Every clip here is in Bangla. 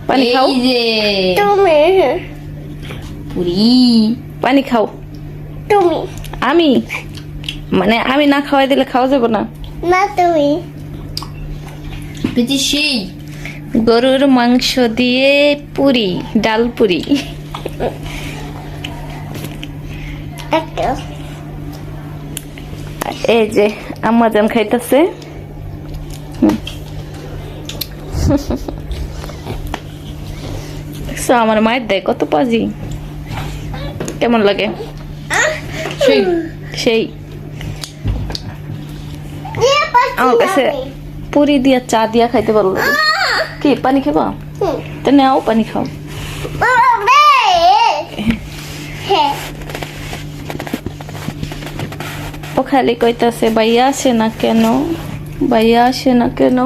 পানি খাও পুরি পানি খাও তুমি আমি মানে আমি না খাওয়াই দিলে খাওয়া যাবে না না তুমি পেটি সেই গরুর মাংস দিয়ে পুরি ডাল পুরি একটা এই যে আম্মা জান খাইতেছে আমার মায়ের দেয় কত পাজি কেমন লাগে সেই সেই আমার কাছে পুরি দিয়া চা দিয়া খাইতে ভালো লাগে কি পানি খাবা তো নাও পানি খাও ও খালি কইতাছে ভাইয়া আসে না কেন ভাইয়া আসে না কেন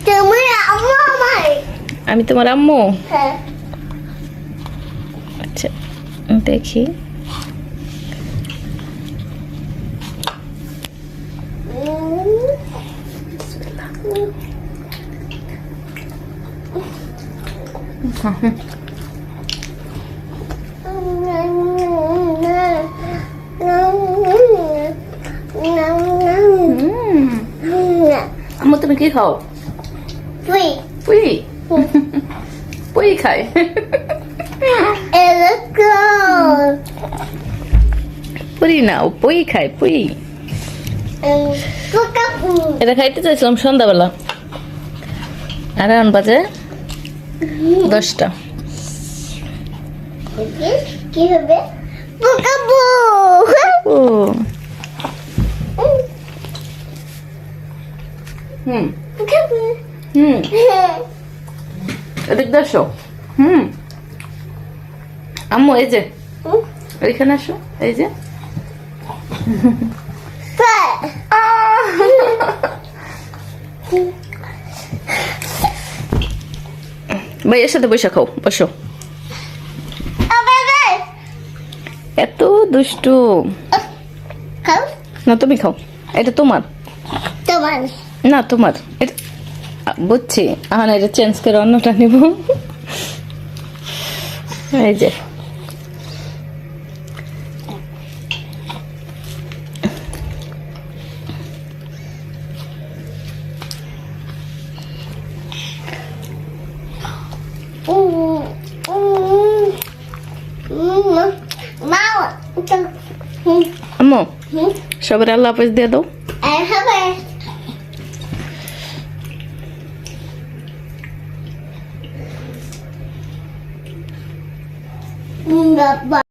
তুমি আমার আমি তোমার আম্মু হ্যাঁ আচ্ছা দেখি আম্মু তুমি কি খাও পুই পুই খাই পুরি না ও পুই খায় পুই এটা খাইতে চাইছিলাম সন্ধ্যাবেলা আর এখন বাজে 10টা কি হবে পোকাবো ও হুম এদিক আসো আম্মু এই যে এখানে আসো এই যে ভাইয়ের সাথে বসে খাও বসো এত দুষ্টু না তুমি খাও এটা তোমার না তোমার এটা বুঝছি এখন এটা চেঞ্জ করে অন্যটা নিব এই যে আম্মু সবার আল্লাহ হাফেজ দিয়ে দাও Bye.